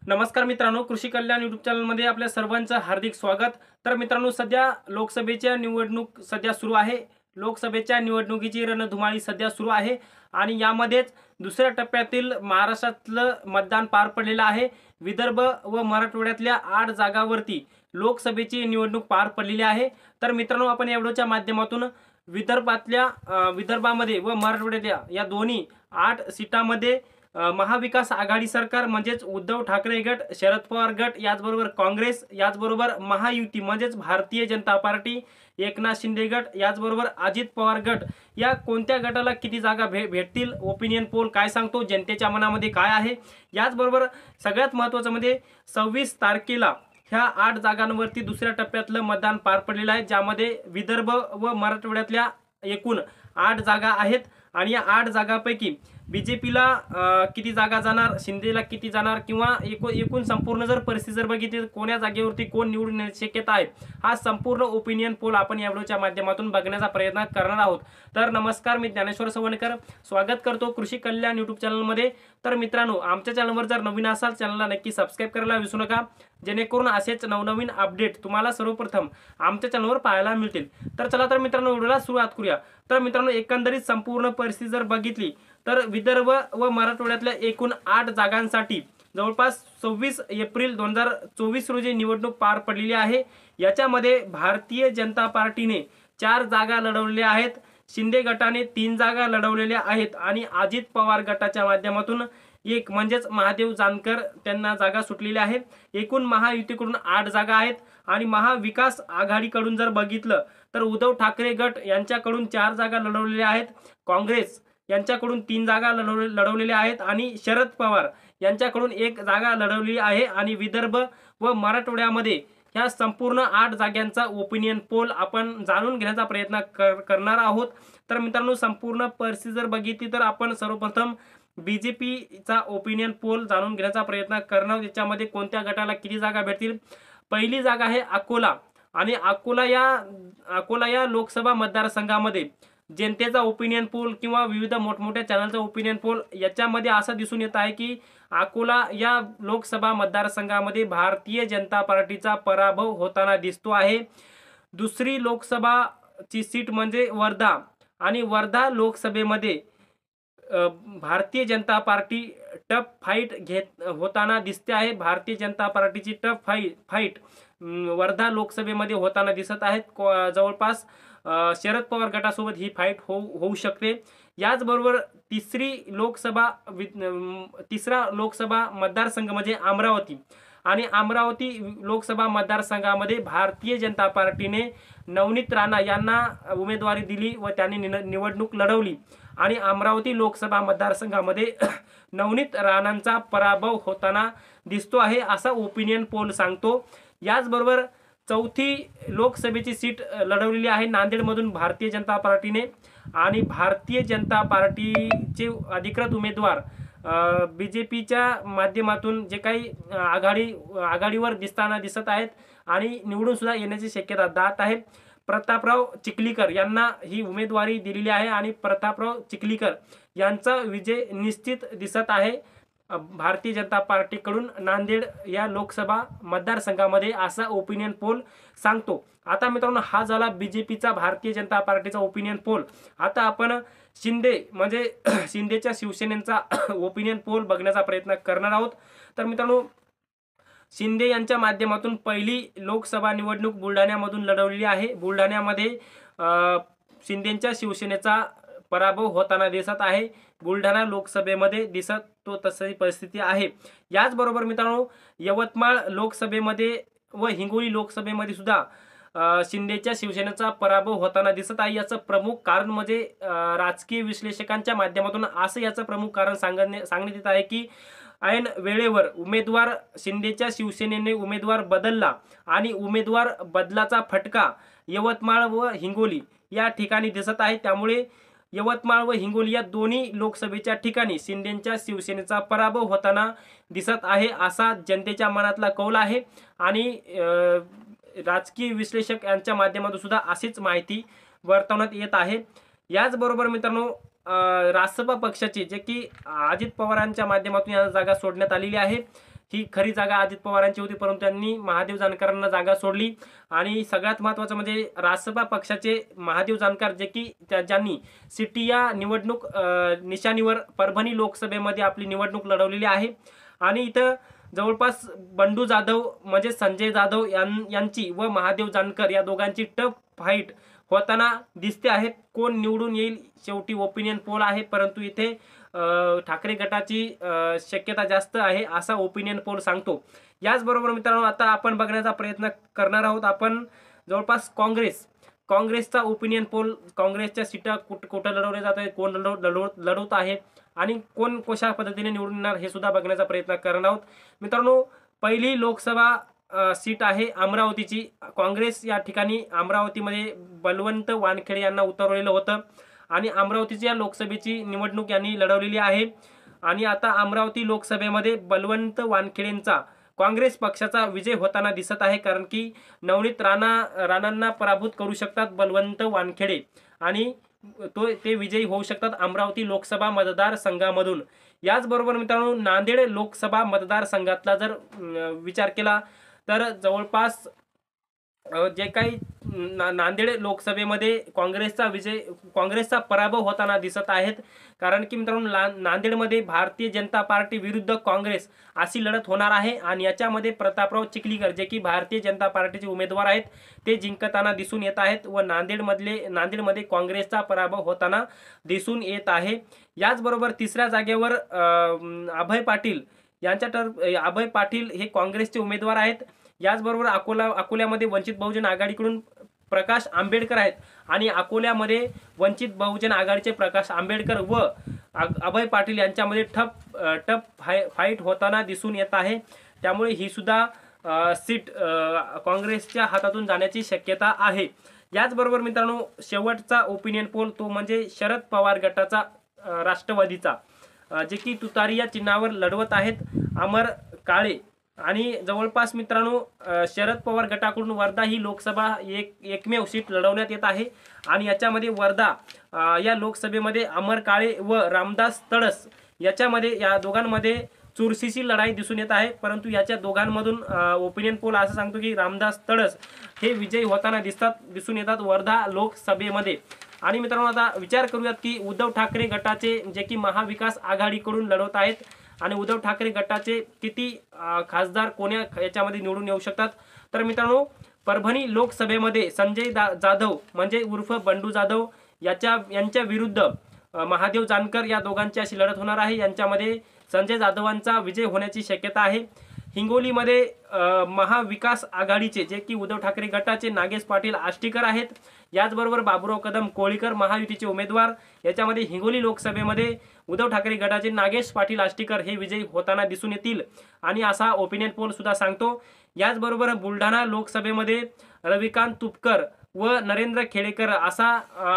नमस्कार मित्रांनो, कृषी कल्याण यूट्यूब चॅनलमध्ये आपल्या सर्वांचं हार्दिक स्वागत। तर मित्रांनो, सध्या लोकसभेच्या निवडणूक सध्या सुरू आहे। लोकसभेच्या निवडणुकीची रणधुमाळी सध्या सुरू आहे आणि यामध्येच दुसऱ्या टप्प्यातील महाराष्ट्रातलं मतदान पार पडलेलं आहे। विदर्भ व मराठवाड्यातल्या 8 जागांवरती लोकसभेची निवडणूक पार पडलेली आहे। तर मित्रांनो, आपण या व्हिडिओच्या माध्यमातून विदर्भामध्ये व मराठवाड्यातल्या या दोन्ही 8 सीटांमध्ये महाविकास आघाडी सरकार म्हणजेच उद्धव ठाकरे गट, शरद पवार गट, याचबरोबर काँग्रेस, याचबरोबर महायुती म्हणजेच भारतीय जनता पार्टी, एकनाथ शिंदे गट, याचबरोबर अजित पवार गट, या कोणत्या गटाला किती जागा भेटतील, ओपिनियन पोल काय सांगतो, जनतेच्या मनामध्ये काय आहे, याचबरोबर सगळ्यात महत्त्वाचं म्हणजे 26 तारखेला ह्या 8 जागांवरती दुसऱ्या टप्प्यातलं मतदान पार पडलेलं आहे, ज्यामध्ये विदर्भ व मराठवाड्यातल्या एकूण 8 जागा आहेत आणि या 8 जागांपैकी बीजेपीला किती जागा जाणार, शिंदेला किती जाणार, किंवा एकूण संपूर्ण जर परिस्थिती जर बघितली तर कोण्या जागेवरती कोण निवडून येण्याची शक्यता आहे, हा संपूर्ण ओपिनियन पोल आपण या व्हिडिओच्या माध्यमातून बघण्याचा प्रयत्न करणार आहोत। तर नमस्कार, मी ज्ञानेश्वर सवणकर स्वागत करतो कृषी कल्याण यूट्यूब चॅनलमध्ये। तर मित्रांनो, आमच्या चॅनलवर जर नवीन असाल चॅनलला नक्की सबस्क्राइब करायला विसरू नका, जेणेकरून असेच नवनवीन अपडेट तुम्हाला सर्वप्रथम आमच्या चॅनलवर पाहायला मिळतील। तर चला तर मित्रांनो, व्हिडिओला सुरुवात करूया। तर मित्रांनो, एकंदरीत संपूर्ण परिस्थिती जर बघितली तर विदर्भ व मराठवाड्यातल्या एकूण 8 जागांसाठी जवळपास 26 एप्रिल 2024 रोजी निवडणूक पार पडलेली आहे। याच्यामध्ये भारतीय जनता पार्टीने 4 जागा लढवलेल्या आहेत, शिंदे गटाने 3 जागा लढवलेल्या आहेत आणि अजित पवार गटाच्या माध्यमातून एक म्हणजेच महादेव जानकर त्यांना जागा सुटलेल्या आहेत। एकूण महायुतीकडून 8 जागा आहेत आणि महाविकास आघाडीकडून जर बघितलं तर उद्धव ठाकरे गट यांच्याकडून 4 जागा लढवलेल्या आहेत, काँग्रेस यांच्याकडून 3 जागा लढवलेल्या आहेत आणि शरद पवार यांच्याकडून 1 जागा लढवलेली आहे। आणि विदर्भ व मराठवाड्यामध्ये ह्या संपूर्ण 8 जागांचा ओपिनियन पोल आपण जाणून घेण्याचा प्रयत्न करणार आहोत। तर मित्रांनो, संपूर्ण परिस्थिती जर बघितली तर आपण सर्वप्रथम बीजेपीचा ओपिनियन पोल जाणून घेण्याचा प्रयत्न करणार। याच्यामध्ये कोणत्या गटाला किती जागा भेटतील। पहिली जागा आहे अकोला आणि अकोला या लोकसभा मतदारसंघामध्ये जनतेचा ओपिनियन पोल किंवा विविध मोठमोठ्या चॅनलचा ओपिनियन पोल याच्यामध्ये असं दिसून येत आहे की अकोला या लोकसभा मतदारसंघामध्ये भारतीय जनता पार्टीचा पराभव होताना दिसतो आहे। दुसरी लोकसभाची सीट म्हणजे वर्धा आणि वर्धा लोकसभेमध्ये Bharatiya Janata party tough fight होताना दिसते आहे। भारतीय जनता पार्टीची टफ फाईट वर्धा लोकसभेमध्ये होताना दिसत आहेत। जवळपास शरद पवार गटासोबत ही फाईट होऊ शकते। याचबरोबर तिसरा लोकसभा मतदारसंघ म्हणजे अमरावती आणि अमरावती लोकसभा मतदारसंघामध्ये भारतीय जनता पार्टीने नवनीत राणा यांना उमेदवारी दिली व त्यांनी निवडणूक लढवली आणि अमरावती लोकसभा मतदारसंघामध्ये नवनीत राणांचा पराभव होताना दिसतो आहे, असा ओपिनियन पोल सांगतो। याचबरोबर चौथी लोकसभेची सीट लढवलेली आहे नांदेडमधून भारतीय जनता पार्टीने आणि भारतीय जनता पार्टीचे अधिकृत उमेदवार बीजेपीच्या माध्यमातून जे काही आघाडीवर दिसत आहेत आणि निवडून सुद्धा येण्याची शक्यता दाट आहे। प्रतापराव चिखलीकर यांना ही उमेदवारी दिलेली आहे आणि प्रतापराव चिखलीकर यांचा विजय निश्चित दिसत आहे भारतीय जनता पार्टीकडून नांदेड या लोकसभा मतदारसंघामध्ये, असा ओपिनियन पोल सांगतो। आता मित्रांनो, हा झाला बीजेपीचा भारतीय जनता पार्टीचा ओपिनियन पोल। आता आपण शिंदे म्हणजे शिंदेच्या शिवसेनेचा ओपिनियन पोल बघण्याचा प्रयत्न करणार आहोत। तर मित्रांनो, शिंदे यांच्या माध्यमातून पहिली लोकसभा निवडणूक बुलढाण्यामधून लढवलेली आहे। बुलढाण्यामध्ये शिंदेच्या शिवसेनेचा पराभव होताना दिसत आहे। बुलढाणा लोकसभेमध्ये दिसत तो तशी परिस्थिती आहे। याचबरोबर मित्रांनो, यवतमाळ लोकसभेमध्ये व हिंगोली लोकसभेमध्ये सुद्धा शिंदेच्या शिवसेनेचा पराभव होताना दिसत आहे। याचं प्रमुख कारण म्हणजे राजकीय विश्लेषकांच्या माध्यमातून असं याचं प्रमुख कारण सांगण्यात येत आहे की ऐन वेळेवर शिंदेच्या शिवसेनेने उमेदवार बदलला आणि उमेदवार बदलाचा फटका यवतमाळ व हिंगोली या ठिकाणी दिसत आहे। त्यामुळे यवतमाळ व हिंगोली या दोन्ही लोकसभेच्या ठिकाणी शिंदेच्या शिवसेनेचा पराभव होताना दिसत आहे, असा जनतेच्या मनातला कौल आहे आणि राजकीय विश्लेषक यांच्या माध्यमातून सुद्धा अशीच माहिती वर्तवण्यात येत आहे। याचबरोबर मित्रांनो, रासप पक्षाची जे की अजित पवारांच्या माध्यमातून या जागा सोडण्यात आलेली आहे। ही खरी जागा अजित पवारांची होती, परंतु त्यांनी महादेव जानकरांना जागा सोडली। आणि सगळ्यात महत्त्वाचं म्हणजे रासपा पक्षाचे महादेव जानकर जे की ज्यांनी सिटी या निवडणूक निशाणीवर परभणी लोकसभेमध्ये आपली निवडणूक लढवलेली आहे। आणि इथं जवळपास बंडू जाधव म्हणजे संजय जाधव यांची व महादेव जानकर या दोघांची टफ फाईट होताना दिसते आहे। कोण निवडून येईल शेवटी ओपिनियन पोल आहे, परंतु इथे ठाकरे गटाची शक्यता जास्त आहे असा ओपिनियन पोल सांगतो। याचबरोबर मित्रांनो आता आपण बघण्याचा प्रयत्न करणार आहोत आपण जवळपास काँग्रेसचा ओपिनियन पोल, काँग्रेसच्या सीटा कुठं लढवल्या जात आहे, कोण लढवत आहे आणि कोण कशा पद्धतीने निवडून येणार हे सुद्धा बघण्याचा प्रयत्न करणार आहोत। मित्रांनो पहिली लोकसभा सीट आहे अमरावतीची। काँग्रेस या ठिकाणी अमरावतीमध्ये बलवंत वानखेडे यांना उतरवलेलं होतं आणि अमरावतीच्या लोकसभेची निवडणूक यांनी लढवलेली आहे। आणि आता अमरावती लोकसभेमध्ये बलवंत वानखेडेंचा काँग्रेस पक्षाचा विजय होताना दिसत आहे, कारण की नवनीत राणांना पराभूत करू शकतात बलवंत वानखेडे आणि ते विजयी होऊ शकतात अमरावती लोकसभा मतदारसंघामधून। याचबरोबर मित्रांनो नांदेड लोकसभा मतदारसंघातला जर विचार केला तर जवळपास जे काही नांदेड लोकसभेमध्ये काँग्रेसचा पराभव होताना दिसत आहेत, कारण की मित्रांनो नांदेडमध्ये भारतीय जनता पार्टी विरुद्ध काँग्रेस अशी लढत होणार आहे आणि याच्यामध्ये प्रतापराव चिखलीकर जे की भारतीय जनता पार्टीचे उमेदवार आहेत ते जिंकताना दिसून येत आहेत व नांदेडमध्ये काँग्रेसचा पराभव होताना दिसून येत आहे। याचबरोबर तिसऱ्या जागेवर अभय पाटील हे काँग्रेसचे उमेदवार आहेत। याचबरोबर अकोल्यामध्ये वंचित बहुजन आघाडीकडून प्रकाश आंबेडकर आहेत आणि अकोल्यामध्ये वंचित बहुजन आघाडीचे प्रकाश आंबेडकर व अभय पाटील यांच्यामध्ये टफ फाईट होताना दिसून येत आहे। त्यामुळे ही सुद्धा सीट काँग्रेसच्या हातातून जाण्याची शक्यता आहे। याचबरोबर मित्रांनो शेवटचा ओपिनियन पोल तो म्हणजे शरद पवार गटाचा राष्ट्रवादीचा जे की तुतारी या चिन्हावर लढवत आहेत अमर काळे। आणि जवळपास मित्रांनो शरद पवार गटाकडून वर्धा ही लोकसभा एकमेव सीट लढवण्यात येत आहे आणि याच्यामध्ये वर्धा या लोकसभेमध्ये अमर काळे व रामदास तडस या दोघांमध्ये चुरशीची लढाई दिसून येत आहे, परंतु याच्या दोघांमधून ओपिनियन पोल असं सांगतो की रामदास तडस हे विजयी होताना दिसून येतात वर्धा लोकसभेमध्ये। आणि मित्रांनो आता विचार करूयात की उद्धव ठाकरे गटाचे जे की महाविकास आघाडीकडून लढवत आहेत आणि उद्धव ठाकरे गटाचे किती खासदार कोण्या याच्यामध्ये निवडून येऊ शकतात। तर मित्रांनो परभणी लोकसभेमध्ये संजय जाधव म्हणजे उर्फ बंडू जाधव यांच्या विरुद्ध महादेव जानकर या दोघांची अशी लढत होणार आहे। यांच्यामध्ये संजय जाधवांचा विजय होण्याची शक्यता आहे। हिंगोलीमध्ये महाविकास आघाडीचे जे की उद्धव ठाकरे गटाचे नागेश पाटील आष्टीकर आहेत। याचबरोबर बाबुराव कदम कोळीकर महायुतीचे उमेदवार। याच्यामध्ये हिंगोली लोकसभेमध्ये उद्धव ठाकरे गटाचे नागेश पाटील आष्टीकर हे विजयी होताना दिसून येतील आणि असा ओपिनियन पोल सुद्धा सांगतो। याचबरोबर बुलढाणा लोकसभेमध्ये रविकांत तुपकर व नरेंद्र खेडेकर असा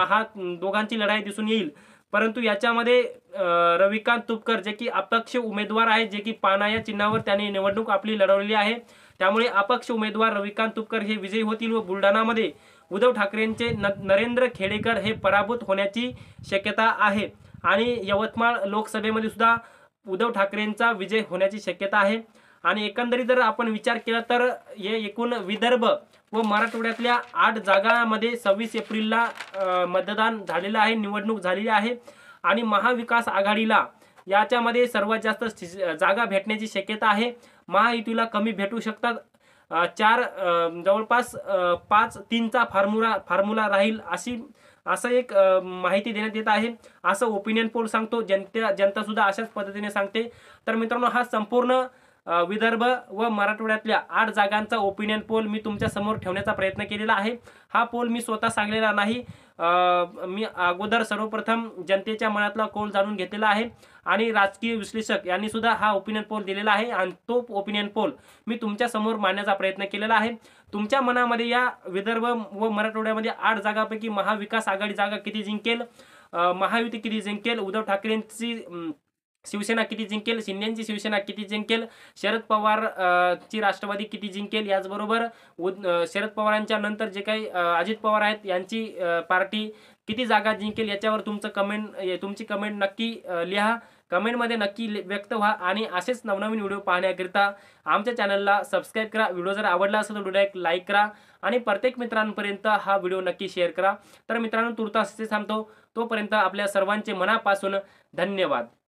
हा दोघांची लढाई दिसून येईल, परंतु याच्यामध्ये रविकांत तुपकर जे की अपक्ष उमेदवार आहेत जे की पाना या चिन्हावर त्यांनी निवडणूक आपली लढवलेली आहे, त्यामुळे अपक्ष उमेदवार रविकांत तुपकर हे विजयी होतील व बुलढाणामध्ये उद्धव ठाकरेंचे नरेंद्र खेडेकर हे पराभूत होण्याची शक्यता आहे। आणि यवतमाळ लोकसभेमध्ये सुद्धा उद्धव ठाकरेंचा विजय होण्याची शक्यता आहे। आणि एकंदरीत जर आपण विचार केला तर हे एकूण विदर्भ व मराठवाड्यातल्या 8 जागांमध्ये 26 एप्रिलला मतदान झालेलं आहे, निवडणूक झालेली आहे आणि महाविकास आघाडीला याच्यामध्ये सर्वात जास्त जागा भेटण्याची शक्यता आहे। महायुतीला कमी भेटू शकतात, जवळपास 5-3चा फॉर्म्युला राहील असं एक माहिती देण्यात येत आहे, असं ओपिनियन पोल सांगतो। जनता सुद्धा अशाच पद्धतीने सांगते। तर मित्रांनो हा संपूर्ण विदर्भ व मराठवाड्यातल्या 8 जागांचा ओपिनियन पोल मी तुमच्या समोर ठेवण्याचा प्रयत्न केलेला आहे। हा पोल मी स्वतः सांगलेला नाही, मी अगोदर सर्वप्रथम जनतेच्या मनातला कौल जाणून घेतलेला आहे आणि राजकीय विश्लेषक यांनी सुद्धा हा ओपिनियन पोल दिलेला आहे आणि तो ओपिनियन पोल मी तुमच्या समोर मांडण्याचा प्रयत्न केलेला आहे। तुमच्या मनामध्ये या विदर्भ व मराठवाड्यामध्ये 8 जागांपैकी महाविकास आघाडी जागा किती जिंकेल, महायुती किती जिंकेल, उद्धव ठाकरेंची शिवसेना किती जिंकेल, शिंदेची शिवसेना किती जिंकेल, शरद पवार ची राष्ट्रवादी किती जिंकेल, याचबरोबर शरद पवारांच्या नंतर जे काही अजित पवार आहेत यांची पार्टी किती जागा जिंकेल, याच्यावर तुमची कमेंट नक्की लिहा। कमेंटमध्ये नक्की व्यक्त व्हा आणि असेच नवनवीन व्हिडिओ पाहण्याकरिता आमच्या चॅनलला सबस्क्राईब करा. व्हिडिओ जर आवडला असेल तर व्हिडिओला एक लाईक करा आणि प्रत्येक मित्रांपर्यंत हा व्हिडिओ नक्की शेअर करा. तर मित्रांनो, तुर्तास इथे थांबतो. तोपर्यंत आपल्या सर्वांचे मनापासून धन्यवाद.